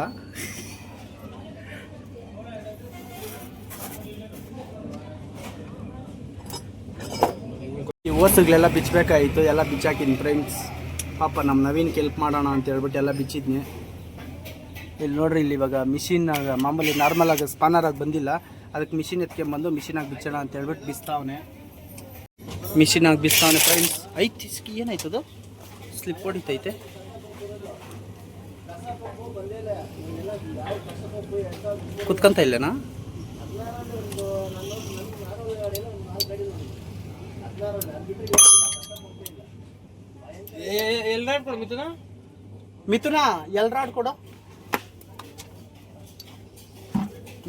ಈ ಓಸುಗಳೆಲ್ಲ ಬಿಚ್ಚಬೇಕಾಯಿತು. ಎಲ್ಲ ಬಿಚ್ಚಾಕಿದ್ದೀನಿ ಫ್ರೆಂಡ್ಸ್. ಪಾಪ ನಮ್ಮ ನವೀನ್ಗೆ ಹೆಲ್ಪ್ ಮಾಡೋಣ ಅಂತ ಹೇಳ್ಬಿಟ್ಟು ಎಲ್ಲ ಬಿಚ್ಚಿದ್ನಿ. ಇಲ್ಲಿ ನೋಡ್ರಿ, ಇಲ್ಲಿ ಇವಾಗ ಮಿಷಿನಾಗ ಮಾಮೂಲಿ ನಾರ್ಮಲಾಗಿ ಸ್ಪಾನರಾಗಿ ಬಂದಿಲ್ಲ, ಅದಕ್ಕೆ ಮಿಷಿನ್ ಎತ್ಕೊಂಬಂದು ಮಿಷಿನಾಗಿ ಬಿಚ್ಚೋಣ ಅಂತ ಹೇಳ್ಬಿಟ್ಟು ಬಿಸ್ತಾವನೆ. ಮಿಷಿನಾಗಿ ಬಿಸ್ತಾವನೆ ಫ್ರೆಂಡ್ಸ್. ಐತಿ ಏನಾಯ್ತದು ಸ್ಲಿಪ್ ಹೊಡಿತೈತೆ. ಕುತ್ಕೊಂತ ಇಲ್ಲೇನಾ? ಮಿಥುನ ಎಲ್ರಾಡ್ ಕೊಡು.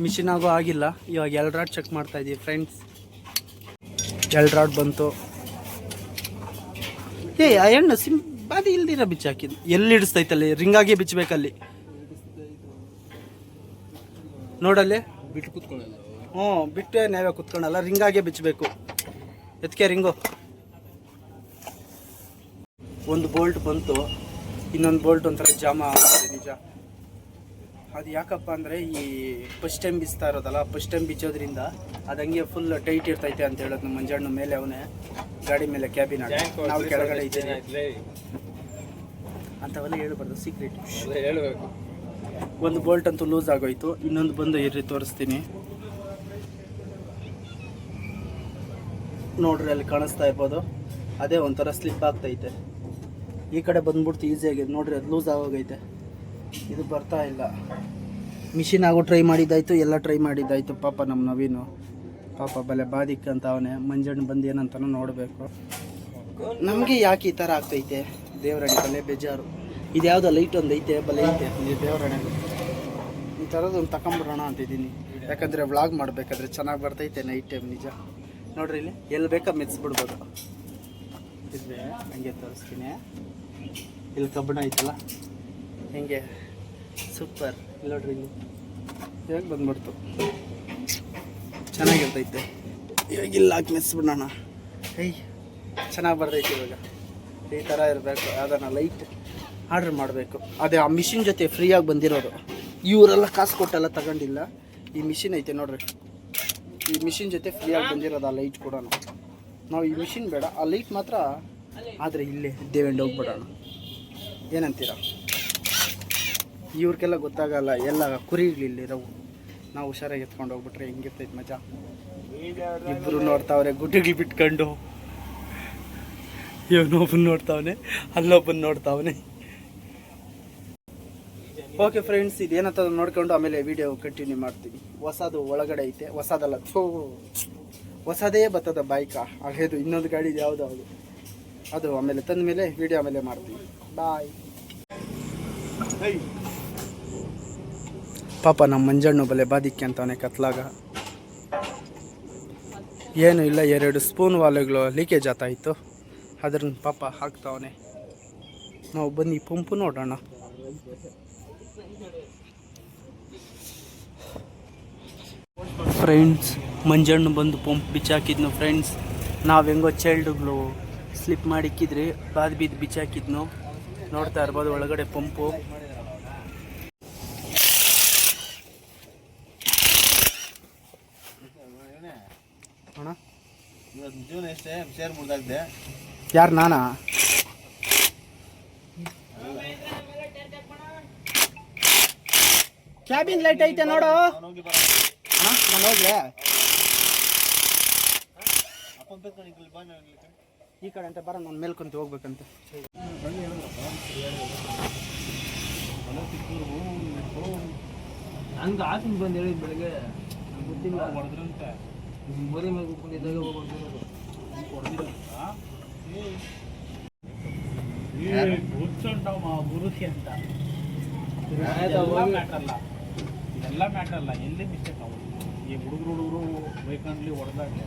ಮಿಷಿನ್ ಆಗೋ ಆಗಿಲ್ಲ. ಇವಾಗ ಎಲ್ರಾಡ್ ಚೆಕ್ ಮಾಡ್ತಾ ಇದೀವಿ ಫ್ರೆಂಡ್ಸ್. ಎಲ್ರಾಡ್ ಬಂತು. ಆ ಹೆಣ್ಣು ಬಾದಿ ಇಲ್ದಿರ ಬಿಚ್ಚಿ ಹಾಕಿದ್ದು ಎಲ್ಲಿ ಹಿಡಿಸ್ತೈತಲ್ಲಿ. ರಿಂಗಾಗೆ ಬಿಚ್ಚಬೇಕಲ್ಲಿ ನೋಡಲ್ಲಿ. ಬಿಟ್ಟು ಕುತ್ಕೊಳ್ಳಲ್ಲ. ಹ್ಞೂ, ಬಿಟ್ಟೆ ನಾವೇ ಕುತ್ಕೊಳ್ಳಲ್ಲ. ರಿಂಗಾಗೆ ಬಿಚ್ಚಬೇಕು. ಎತ್ಕೆ ರಿಂಗು. ಒಂದು ಬೋಲ್ಟ್ ಬಂತು, ಇನ್ನೊಂದು ಬೋಲ್ಟ್ ಒಂಥರ ಜಾಮ ಆಗುತ್ತೆ ನಿಜ. ಅದು ಯಾಕಪ್ಪ ಅಂದರೆ ಈ ಫಸ್ಟ್ ಟೈಮ್ ಬಿಚ್ತಾ ಇರೋದಲ್ಲ, ಫಸ್ಟ್ ಟೈಮ್ ಬಿಚ್ಚೋದ್ರಿಂದ ಅದು ಹಂಗೆ ಫುಲ್ ಟೈಟ್ ಇರ್ತೈತೆ ಅಂತ ಹೇಳೋದು. ನಮ್ಮ ಮಂಜಣ್ಣ ಮೇಲೆ ಅವನೇ ಗಾಡಿ ಮೇಲೆ ಕ್ಯಾಬಿನ್ ನಾವು ಕೆಳಗಡೆ ಇದ್ದೀವಿ ಅಂಥವೆಲ್ಲ ಹೇಳ್ಬಾರ್ದು, ಸೀಕ್ರೆಟ್ ಹೇಳಬೇಕು. ಒಂದು ಬೋಲ್ಟ್ ಅಂತೂ ಲೂಸ್ ಆಗೋಯ್ತು. ಇನ್ನೊಂದು ಬಂದು ಇರ್ರಿ ತೋರಿಸ್ತೀನಿ. ನೋಡ್ರಿ ಅಲ್ಲಿ ಕಾಣಿಸ್ತಾ ಇರ್ಬೋದು, ಅದೇ ಒಂಥರ ಸ್ಲಿಪ್ ಆಗ್ತೈತೆ. ಈ ಕಡೆ ಬಂದ್ಬಿಡ್ತು ಈಸಿಯಾಗಿ, ನೋಡ್ರಿ ಅದು ಲೂಸ್ ಆಗೋಗೈತೆ, ಇದು ಬರ್ತಾ ಇಲ್ಲ. ಮಿಷಿನ್ ಆಗೋ ಟ್ರೈ ಮಾಡಿದ್ದಾಯ್ತು, ಎಲ್ಲ ಟ್ರೈ ಮಾಡಿದ್ದಾಯ್ತು. ಪಾಪ ನಮ್ಮ ನವೀನು ಪಾಪ ಬಲೆ ಬಾದಿಕ್ಕಂತ ಅವನೇ. ಮಂಜಣ್ಣ ಬಂದು ಏನಂತಾನೋ ನೋಡಬೇಕು. ನಮಗೆ ಯಾಕೆ ಈ ಥರ ಆಗ್ತೈತೆ ದೇವರಣೆ ಬಲೆ ಬೇಜಾರು. ಇದು ಯಾವುದೋ ಲೈಟ್ ಒಂದು ಐತೆ, ಬಲೆ ಐತೆ ಈ ದೇವರಣೆ. ಈ ಥರದ್ದು ಒಂದು ತಗೊಂಬಿಡೋಣ ಅಂತಿದ್ದೀನಿ, ಯಾಕಂದರೆ ವ್ಲಾಗ್ ಮಾಡಬೇಕಾದ್ರೆ ಚೆನ್ನಾಗಿ ಬರ್ತೈತೆ ನೈಟ್ ಟೈಮ್. ನಿಜ ನೋಡ್ರಿ, ಇಲ್ಲಿ ಎಲ್ಲಿ ಬೇಕಾ ಮೆಚ್ಚಿಬಿಡ್ಬೋದು. ಇದ್ರೆ ಹಂಗೆ ತೋರಿಸ್ತೀನಿ. ಇಲ್ಲಿ ಕಬ್ಬಣ ಐತಲ್ಲ ಹೆಂಗೆ ಸೂಪರ್. ಇಲ್ಲಿ ನೋಡ್ರಿ, ಇಲ್ಲಿ ಹೇಗೆ ಬಂದ್ಬಿಡ್ತು, ಚೆನ್ನಾಗಿರ್ತೈತೆ. ಇವಾಗ ಇಲ್ಲ ಹಾಕಿ ಮೆಚ್ಚಿಬಿಡೋಣ. ಚೆನ್ನಾಗಿ ಬರ್ತೈತೆ. ಇವಾಗ ಈ ಥರ ಇರಬೇಕು. ಯಾವ್ದಾನ ಲೈಟ್ ಆರ್ಡ್ರ್ ಮಾಡಬೇಕು. ಅದೇ ಆ ಮಿಷಿನ್ ಜೊತೆ ಫ್ರೀಯಾಗಿ ಬಂದಿರೋದು. ಇವರೆಲ್ಲ ಕಾಸು ಕೊಟ್ಟೆಲ್ಲ ತಗೊಂಡಿಲ್ಲ. ಈ ಮಿಷಿನ್ ಐತೆ ನೋಡ್ರಿ, ಈ ಮಿಷಿನ್ ಜೊತೆ ಫ್ರೀಯಾಗಿ ಬಂದಿರೋದು ಆ ಲೈಟ್ ಕೂಡ. ನಾವು ಈ ಮಿಷಿನ್ ಬೇಡ, ಆ ಲೈಟ್ ಮಾತ್ರ ಆದರೆ ಇಲ್ಲೇ ದೇವೆಂಡ್ ಹೋಗ್ಬಿಡೋಣ. ಏನಂತೀರ? ಇವ್ರಿಗೆಲ್ಲ ಗೊತ್ತಾಗಲ್ಲ, ಎಲ್ಲ ಕುರಿಗಳಿಲ್ಲಿರೋವು. ನಾವು ಹುಷಾರಾಗಿ ಎತ್ಕೊಂಡು ಹೋಗ್ಬಿಟ್ರೆ ಹೆಂಗಿರ್ತೈತೆ ಮಜಾ. ಇಬ್ಬರು ನೋಡ್ತಾವ್ರೆ ಗುಡ್ಡಗಳು ಬಿಟ್ಕೊಂಡು. ಇವನೊಬ್ಬನ ನೋಡ್ತಾವನೆ, ಅಲ್ಲೊಬ್ಬನ ನೋಡ್ತಾವನೆ. ಓಕೆ ಫ್ರೆಂಡ್ಸ್, ಇದೇನಂತ ನೋಡ್ಕೊಂಡು ಆಮೇಲೆ ವಿಡಿಯೋ ಕಂಟಿನ್ಯೂ ಮಾಡ್ತೀವಿ. ಹೊಸದು ಒಳಗಡೆ ಐತೆ, ಹೊಸದಲ್ಲ, ಹೊಸದೇ ಬರ್ತದ ಬೈಕ. ಹಾಗೇದು ಇನ್ನೊಂದು ಗಾಡಿ ಯಾವುದು ಅದು ಆಮೇಲೆ ತಂದ ಮೇಲೆ ವಿಡಿಯೋ ಆಮೇಲೆ ಮಾಡ್ತೀವಿ. ಬಾಯ್. ಪಾಪ ನಮ್ಮ ಮಂಜಣ್ಣು ಬಲೆ ಬಾದಿಕ್ಕೆ ಅಂತವನೇ ಕತ್ಲಾಗ. ಏನು ಇಲ್ಲ, 2 ಸ್ಪೂನ್ ವಾಲೆಗಳು ಲೀಕೇಜ್ ಆಗ್ತಾಯಿತ್ತು, ಅದ್ರನ್ನ ಪಾಪ ಹಾಕ್ತಾವನೆ. ನಾವು ಬನ್ನಿ ಪಂಪು ನೋಡೋಣ. ಫ್ರೆಂಡ್ಸ್, ಮಂಜಣ್ಣು ಬಂದು ಪಂಪ್ ಬಿಚ್ಚಾಕಿದ್ನು. ಫ್ರೆಂಡ್ಸ್, ನಾವು ಹೆಂಗೋ ಚೈಲ್ಡ್ಗಳು ಸ್ಲಿಪ್ ಮಾಡಿಕ್ಕಿದ್ರಿ, ಬಿದ್ದು ಬಿಚ್ಚಾಕಿದ್ನು. ನೋಡ್ತಾ ಇರ್ಬೋದು ಒಳಗಡೆ ಪಂಪು. ಅಣ್ಣ ಯಾರು? ನಾನಾ? ಕ್ಯಾಬಿನ್ ಲೈಟ್ ಐತೆ ನೋಡು. ನಾನು ಹೋಗ್ಲೆ ಈ ಕಡೆ ಅಂತ ಬರ, ನಾನು ಮೇಲ್ಕೊಂತ ಹೋಗ್ಬೇಕಂತೆ. ನಂಗೆ ಆಸನ್ ಬಂದು ಹೇಳಿದ್ ಬೆಳಗ್ಗೆ, ಗೊತ್ತಿಲ್ಲ ಹೊಡೆದ್ರಂತೆ. ಮರಿ ಮೇಲೆ ಕುತ್ಕೊಂಡಿದ್ದಾಗ ಗುರುಸಿ ಅಂತ ಇದೆಲ್ಲ ಮ್ಯಾಟ್ರ್ ಅಲ್ಲ, ಎಲ್ಲಿ ಮಿಸ್ಟೇಕ್ ಆಗೋದು. ಈ ಹುಡುಗರು ಬೈಕಂಡ್ಲಿ ಹೊಡೆದಾಗಲಿ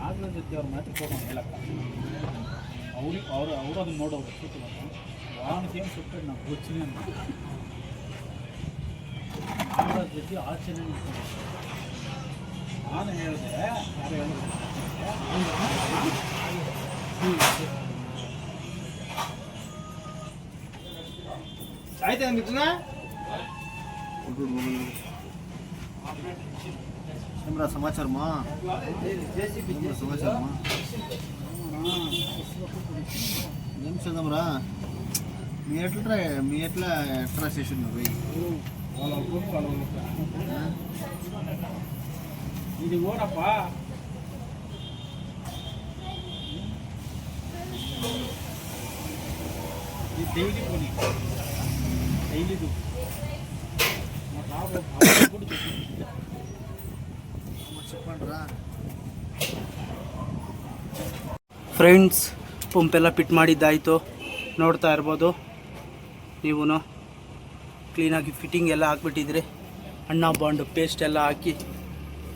ಆಗ್ಲ ಜೊತೆ ಅವ್ರ ಮಾತ್ರ ಹೋಗೋಣ ಹೇಳಕ್ಕ. ಅವರು ಅದನ್ನ ನೋಡೋರು ಸುತ್ತ ವಾಹನಕ್ಕೆ ಏನು ಸುತ್ತ ನಾವು ಗೊಚ್ಚಿನ ಅಂತ ಅವ್ರ ಜೊತೆ ಆಚೆನೆ ನಿಂತ್ಕೊಂಡು ನಾನು ಹೇಳಿದೆ. ಯಾರು ಹೇಳಿದ್ರು ಆಯ್ತಾ ಮಿತ್ರನ సమాచారమా సమాచారమా ఏం చేద్దాంరా? మీ ఎట్లా ఎట్లా చేసిండు ఇది ఓడప్పా. ఇది డైలీ పని, డైలీದು చెప్పండిరా. ಫ್ರೆಂಡ್ಸ್, ಪಂಪೆಲ್ಲ ಫಿಟ್ ಮಾಡಿದ್ದಾಯಿತು, ನೋಡ್ತಾ ಇರ್ಬೋದು ನೀವು. ಕ್ಲೀನಾಗಿ ಫಿಟ್ಟಿಂಗ್ ಎಲ್ಲ ಹಾಕ್ಬಿಟ್ಟಿದ್ರೆ, ಅಣ್ಣ ಬಾಂಡು ಪೇಸ್ಟ್ ಎಲ್ಲ ಹಾಕಿ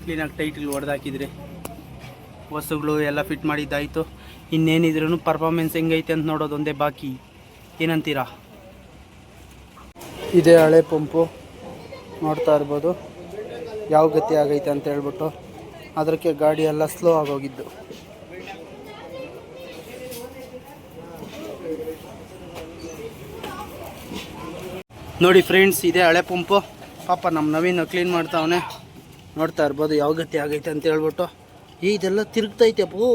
ಕ್ಲೀನಾಗಿ ಟೈಟಿಲ್ ಹೊಡೆದಾಕಿದ್ರೆ, ವಸ್ತುಗಳು ಎಲ್ಲ ಫಿಟ್ ಮಾಡಿದ್ದಾಯಿತು. ಇನ್ನೇನಿದ್ರೂ ಪರ್ಫಾರ್ಮೆನ್ಸ್ ಹೆಂಗೈತೆ ಅಂತ ನೋಡೋದು ಒಂದೇ ಬಾಕಿ. ಏನಂತೀರಾ? ಇದೇ ಹಳೆ ಪಂಪು, ನೋಡ್ತಾ ಇರ್ಬೋದು ಯಾವ ಗತಿ ಆಗೈತೆ ಅಂತ ಹೇಳ್ಬಿಟ್ಟು. ಅದಕ್ಕೆ ಗಾಡಿ ಎಲ್ಲ ಸ್ಲೋ ಆಗೋಗಿದ್ದು. ನೋಡಿ ಫ್ರೆಂಡ್ಸ್, ಇದೇ ಹಳೆ ಪಂಪು. ಪಾಪ ನಮ್ಮ ನವೀನ್ ಕ್ಲೀನ್ ಮಾಡ್ತಾವನೆ, ನೋಡ್ತಾ ಇರ್ಬೋದು ಯಾವ ಗತಿ ಆಗೈತೆ ಅಂತ ಹೇಳ್ಬಿಟ್ಟು. ಇದೆಲ್ಲ ತಿರುಗ್ತೈತೆ ಅಪ್ಪು,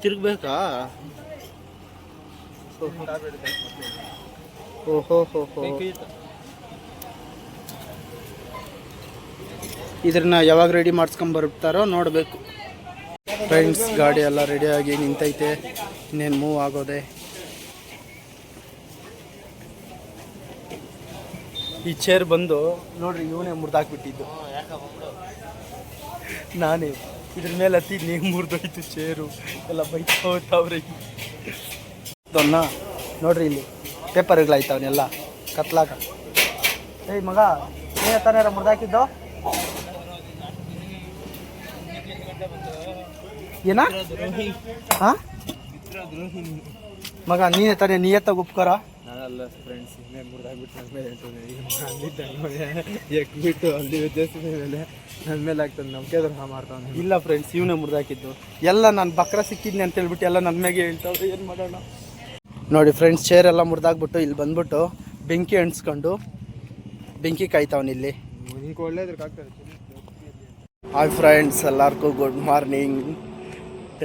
ತಿರುಗ್ಬೇಕಾ? ಓಹೋ ಹೋ ಹೋ. ಇದನ್ನ ಯಾವಾಗ ರೆಡಿ ಮಾಡಿಸ್ಕೊಂಬರ್ತಾರೋ ನೋಡಬೇಕು. ಫ್ರೆಂಡ್ಸ್, ಗಾಡಿ ಎಲ್ಲ ರೆಡಿಯಾಗಿ ನಿಂತೈತೆ, ಇನ್ನೇನು ಮೂವ್ ಆಗೋದೆ. ಈ ಚೇರ್ ಬಂದು ನೋಡ್ರಿ, ಇವನೇ ಮುರಿದಾಕ್ಬಿಟ್ಟಿದ್ದು. ನಾನೇ ಇದ್ರ ಮೇಲೆ ಹತ್ತಿ ನೀವು ಮುರಿದೋಯ್ತು ಚೇರು ಎಲ್ಲ ಬೈತಾವ್ರಿ. ನೋಡ್ರಿ ಇಲ್ಲಿ ಪೇಪರ್ಗಳಾಯ್ತವನ್ನೆಲ್ಲ ಕತ್ಲಾಕ. ಏಯ್ ಮಗ, ನೀನೇ ತಾನೇ ಮುರಿದಾಕಿದ್ದು? ಏನ ಹಾ ಮಗ, ನೀನೇ ತಾನೇ ನಿಯತ್ತಾಗ ಉಪ್ಕಾರ? ನಾನಲ್ಲ ಫ್ರೆಂಡ್ಸ್, ಇನ್ನೇ ಮುರಿದಾಗ್ಬಿಟ್ಟು ಬಿಟ್ಟು ಅಲ್ಲಿ ಮೇಲೆ ನನ್ನ ಮೇಲೆ ಆಗ್ತದೆ, ನಮ್ಗೆ ಮಾಡ್ತಾನೆ. ಇಲ್ಲ ಫ್ರೆಂಡ್ಸ್, ಇವನೇ ಮುರಿದಾಕಿದ್ದು. ಎಲ್ಲ ನಾನು ಬಕ್ರ ಸಿಕ್ಕಿದ್ನಿ ಅಂತ ಹೇಳ್ಬಿಟ್ಟು ಎಲ್ಲ ನನ್ನ ಮ್ಯಾಗೆ ಹೇಳ್ತಾವ್ರೆ. ಏನು ಮಾಡೋಣ ನೋಡಿ ಫ್ರೆಂಡ್ಸ್, ಚೇರ್ ಎಲ್ಲ ಮುರಿದಾಗ್ಬಿಟ್ಟು ಇಲ್ಲಿ ಬಂದ್ಬಿಟ್ಟು ಬೆಂಕಿ ಅಂಟಿಸ್ಕೊಂಡು ಬೆಂಕಿ ಕಾಯ್ತಾವನ್ ಇಲ್ಲಿ. ಹಾಯ್ ಫ್ರೆಂಡ್ಸ್, ಎಲ್ಲರಿಗೂ ಗುಡ್ ಮಾರ್ನಿಂಗ್.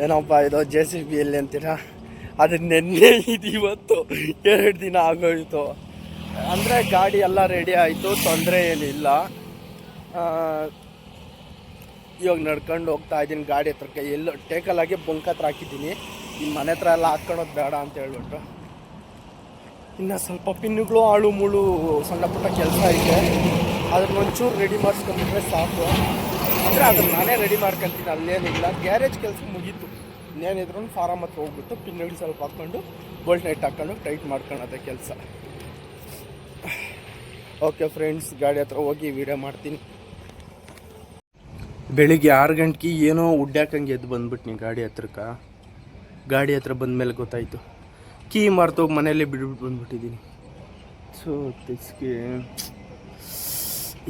ಏನಪ್ಪ ಇದು JCB ಎಲ್ಲಿ ಅಂತೀರಾ? ಅದು ನೆನ್ನೆ ಇದು ಇವತ್ತು 2 ದಿನ ಆಗೋಯಿತು. ಅಂದರೆ ಗಾಡಿ ಎಲ್ಲ ರೆಡಿ ಆಯಿತು, ತೊಂದರೆ ಏನಿಲ್ಲ. ಇವಾಗ ನಡ್ಕೊಂಡು ಹೋಗ್ತಾ ಇದ್ದೀನಿ ಗಾಡಿ ಹತ್ರಕ್ಕೆ. ಎಲ್ಲೋ ಟೇಕಲಾಗಿ ಬಂಕ್ ಹತ್ರ ಹಾಕಿದ್ದೀನಿ. ಈ ಮನೆ ಹತ್ರ ಎಲ್ಲ ಹಾಕ್ಕೊಳೋದು ಬೇಡ ಅಂತ ಹೇಳ್ಬಿಟ್ಟು ಇನ್ನು ಸ್ವಲ್ಪ ಪಿನ್ನುಗಳು ಆಳು ಮುಳು ಸಣ್ಣ ಪುಟ್ಟ ಕೆಲಸ ಐತೆ, ಅದನ್ನ ಒಂಚೂರು ರೆಡಿ ಮಾಡಿಸ್ಕೊಂಡ್ಬಿಟ್ರೆ ಸಾಕು. ಅಂದರೆ ಅದನ್ನ ನಾನೇ ರೆಡಿ ಮಾಡ್ಕೊತೀನಿ, ಅಲ್ಲೇನಿಲ್ಲ. ಗ್ಯಾರೇಜ್ ಕೆಲಸ ಮುಗೀತು. ಇನ್ನೇನಿದ್ರು ಫಾರಮ್ ಹತ್ರ ಹೋಗ್ಬಿಟ್ಟು ಪಿನ್ನುಗಳು ಸ್ವಲ್ಪ ಹಾಕ್ಕೊಂಡು ಬೋಲ್ಟ್ ನೈಟ್ ಹಾಕ್ಕೊಂಡು ಟೈಟ್ ಮಾಡ್ಕೊಳೋದೇ ಕೆಲಸ. ಓಕೆ ಫ್ರೆಂಡ್ಸ್, ಗಾಡಿ ಹತ್ರ ಹೋಗಿ ವೀಡಿಯೋ ಮಾಡ್ತೀನಿ. ಬೆಳಿಗ್ಗೆ 6 ಗಂಟೆಗೆ ಏನೋ ಉಡ್ಯಾಕಂಗೆ ಎದ್ದು ಬಂದ್ಬಿಟ್ನಿ ಗಾಡಿ ಹತ್ರಕ್ಕೆ. ಗಾಡಿ ಹತ್ರ ಬಂದಮೇಲೆ ಗೊತ್ತಾಯಿತು, ಕೀ ಮಾರ್ತೋಗಿ ಮನೆಯಲ್ಲೇ ಬಿಟ್ಬಿಟ್ಟು ಬಂದ್ಬಿಟ್ಟಿದ್ದೀನಿ. ಸೊ ತಿಸ್ಗೆ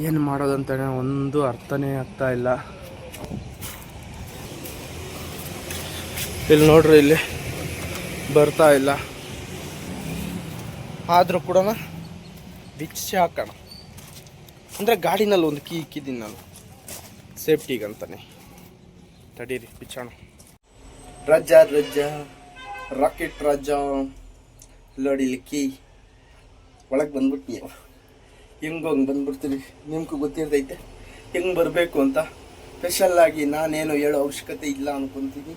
ಏನು ಮಾಡೋದಂತಾನೆ ಒಂದು ಅರ್ಥನೇ ಆಗ್ತಾ ಇಲ್ಲ. ಇಲ್ಲಿ ನೋಡ್ರಿ, ಇಲ್ಲಿ ಬರ್ತಾ ಇಲ್ಲ. ಆದರೂ ಕೂಡ ಬಿಚ್ಚಿ ಹಾಕೋಣ ಅಂದರೆ ಗಾಡಿನಲ್ಲಿ ಒಂದು ಕೀ ಇಕ್ಕಿದ್ದೀನಿ ನಾನು ಸೇಫ್ಟಿಗಂತಾನೆ. ತಡೀರಿ ಬಿಚ್ಚೋಣ. ರಜ್ಜಾ ರಾಕೆಟ್ ರಾಜ ನೋಡಿ, ಇಲ್ಲಿ ಕೀ ಒಳಗೆ ಬಂದ್ಬಿಟ್ಟು ನೀವು ಹೆಂಗೆ ಬಂದ್ಬಿಡ್ತೀರಿ. ನಿಮ್ಗೂ ಗೊತ್ತಿರ್ತೈತೆ ಹೆಂಗೆ ಬರಬೇಕು ಅಂತ. ಸ್ಪೆಷಲ್ಲಾಗಿ ನಾನೇನು ಹೇಳೋ ಅವಶ್ಯಕತೆ ಇಲ್ಲ ಅನ್ಕೊತೀನಿ.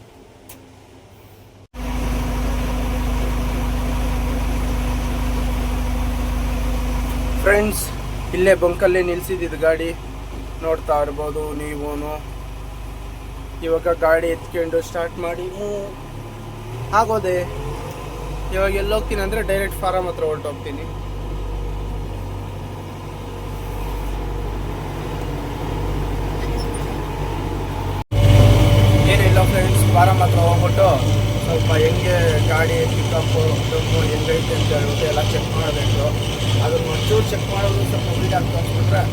ಫ್ರೆಂಡ್ಸ್, ಇಲ್ಲೇ ಬಂಕಲ್ಲೇ ನಿಲ್ಸಿದ್ದು ಗಾಡಿ ನೋಡ್ತಾ ಇರ್ಬೋದು ನೀವು. ಇವಾಗ ಗಾಡಿ ಎತ್ಕೊಂಡು ಸ್ಟಾರ್ಟ್ ಮಾಡಿ ಆಗೋದೆ. ಇವಾಗ ಎಲ್ಲೋಗ್ತೀನಿ ಅಂದರೆ ಡೈರೆಕ್ಟ್ ಫಾರಮ್ ಹತ್ರ ಹೊರಟೋಗ್ತೀನಿ. ಏನಿಲ್ಲ ಫ್ರೆಂಡ್ಸ್, ಫಾರಮ್ ಹತ್ರ ಹೋಗ್ಬಿಟ್ಟು ಸ್ವಲ್ಪ ಹೆಂಗೆ ಗಾಡಿ ಪಿಕಪ್ಪು ಡಮ್ಮು ಹೆಂಗೈತೆ ಅಂತ ಹೇಳ್ಬಿಟ್ಟು ಎಲ್ಲ ಚೆಕ್ ಮಾಡಬೇಕು. ಅದನ್ನು ಒಂಚೂರು ಚೆಕ್ ಮಾಡೋದು ಸ್ವಲ್ಪ ವೀಡಿಯೋ ತೋರಿಸ್ಬಿಟ್ರೆ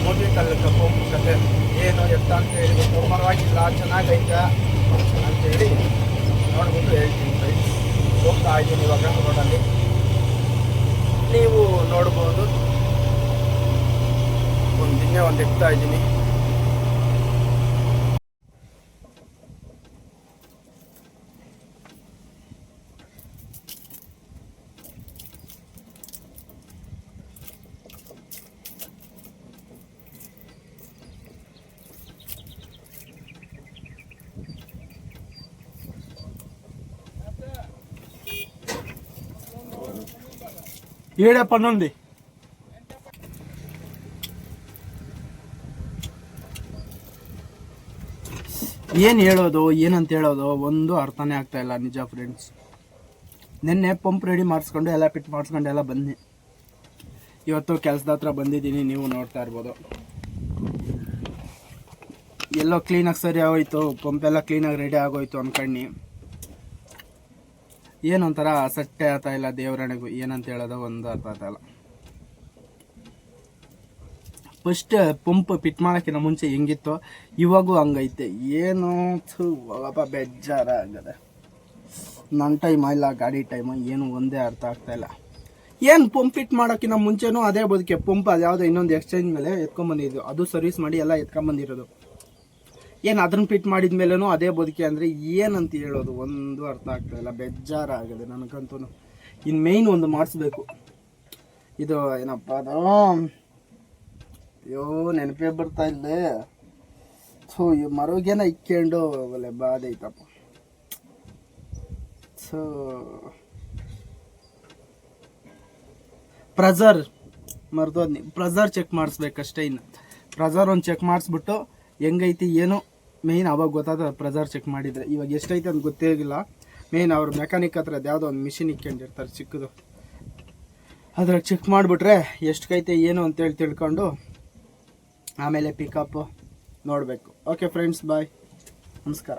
ಮುಗಿತಲ್ಲ ಪಂಪ್ ಕತೆ ಏನು ಎತ್ತ ಅಂತ ಹೇಳ್ಬಿಟ್ಟು. ಪರವಾಗಿಲ್ಲ, ಚೆನ್ನಾಗೈತೆ ಅಂತೇಳಿ ನೋಡ್ಬಿಟ್ಟು ಹೇಳ್ತೀನಿ ಫ್ರೆಂಡ್ಸ್. ಹೋಗ್ತಾ ಇದ್ದೀನಿ ಇವಾಗ ರೋಡಲ್ಲಿ, ನೀವು ನೋಡ್ಬೋದು. ಒಂದು ಎತ್ತಾ ಇದ್ದೀನಿ. ఏడప్ప నుండి ಏನು ಹೇಳೋದು ಏನಂತ ಹೇಳೋದು ಒಂದು ಅರ್ಥನೇ ಆಗ್ತಾ ಇಲ್ಲ ನಿಜ ಫ್ರೆಂಡ್ಸ್. ನಿನ್ನೆ ಪಂಪ್ ರೆಡಿ ಮಾಡಿಸ್ಕೊಂಡು ಎಲ್ಲ ಫಿಟ್ ಮಾಡಿಸ್ಕೊಂಡು ಎಲ್ಲ ಬಂದು ಇವತ್ತು ಕೆಲಸದ ಹತ್ರ ಬಂದಿದ್ದೀನಿ. ನೀವು ನೋಡ್ತಾ ಇರ್ಬೋದು, ಎಲ್ಲೋ ಕ್ಲೀನಾಗಿ ಸರಿ ಆಗೋಯ್ತು, ಪಂಪ್ ಎಲ್ಲ ಕ್ಲೀನಾಗಿ ರೆಡಿ ಆಗೋಯ್ತು ಅನ್ಕಂಡು ಏನೊಂಥರ ಸಟ್ಟೆ ಆಗ್ತಾ ಇಲ್ಲ. ದೇವರಣೆಗೂ ಏನಂತ ಹೇಳೋದು ಒಂದು ಅರ್ಥ ಆಗ್ತಾ ಇಲ್ಲ. ಫಸ್ಟ್ ಪಂಪ್ ಫಿಟ್ ಮಾಡೋಕ್ಕಿಂತ ಮುಂಚೆ ಹೆಂಗಿತ್ತು ಇವಾಗೂ ಹಂಗೈತೆ. ಏನು ಬೇಜಾರಾಗದೆ. ನನ್ನ ಟೈಮ್ ಇಲ್ಲ, ಗಾಡಿ ಟೈಮು, ಏನು ಒಂದೇ ಅರ್ಥ ಆಗ್ತಾ ಇಲ್ಲ. ಏನು ಪಂಪ್ ಫಿಟ್ ಮಾಡೋಕ್ಕಿಂತ ಮುಂಚೆನೂ ಅದೇ ಬದುಕೆ. ಪಂಪ್ ಅದು ಯಾವುದೋ ಇನ್ನೊಂದು ಎಕ್ಸ್ಚೇಂಜ್ ಮೇಲೆ ಎತ್ಕೊಂಬಂದಿದ್ದು, ಅದು ಸರ್ವಿಸ್ ಮಾಡಿ ಎಲ್ಲ ಎತ್ಕೊಂಬಂದಿರೋದು. ಏನು ಅದನ್ನ ಫಿಟ್ ಮಾಡಿದ ಮೇಲೂ ಅದೇ ಬದುಕೆ ಅಂದರೆ ಏನಂತ ಹೇಳೋದು ಒಂದು ಅರ್ಥ ಆಗ್ತಾಯಿಲ್ಲ. ಬೇಜಾರಾಗಿದೆ ನನಗಂತೂ. ಇನ್ನು ಮೇಯ್ನ್ ಒಂದು ಮಾಡಿಸ್ಬೇಕು. ಇದು ಏನಪ್ಪ ಅದು, ಅಯ್ಯೋ ನೆನಪೇ ಬರ್ತಾ ಇಲ್ಲೇ. ಸೊ ಈ ಮರೋಗೇನ ಇಕ್ಕೊಂಡು ಒಳ್ಳೆ ಬಾಧೆ ಐತಪ್ಪ. ಸೊ ಪ್ರೆಜರ್ ಮರ್ದೋದ್ನಿ, ಪ್ರೆಜರ್ ಚೆಕ್ ಮಾಡಿಸ್ಬೇಕಷ್ಟೇ. ಇನ್ನು ಪ್ರೆಜರ್ ಒಂದು ಚೆಕ್ ಮಾಡಿಸ್ಬಿಟ್ಟು ಹೆಂಗೈತಿ ಏನು ಮೇಯ್ನ್ ಅವಾಗ ಗೊತ್ತಾದ ಪ್ರೆಜರ್ ಚೆಕ್ ಮಾಡಿದರೆ. ಇವಾಗ ಎಷ್ಟೈತೆ ಅಂತ ಗೊತ್ತೇ ಆಗಿಲ್ಲ. ಮೇಯ್ನ್ ಅವ್ರ ಮೆಕ್ಯಾನಿಕ್ ಹತ್ರ ಯಾವುದೋ ಒಂದು ಮಿಷಿನ್ ಇಕ್ಕೊಂಡಿರ್ತಾರೆ ಚಿಕ್ಕದು, ಅದ್ರಾಗ ಚೆಕ್ ಮಾಡಿಬಿಟ್ರೆ ಎಷ್ಟೈತೆ ಏನು ಅಂತೇಳಿ ತಿಳ್ಕೊಂಡು ಆಮೇಲೆ ಪಿಕಪ್ಪು ನೋಡಬೇಕು. ಓಕೆ ಫ್ರೆಂಡ್ಸ್, ಬಾಯ್, ನಮಸ್ಕಾರ.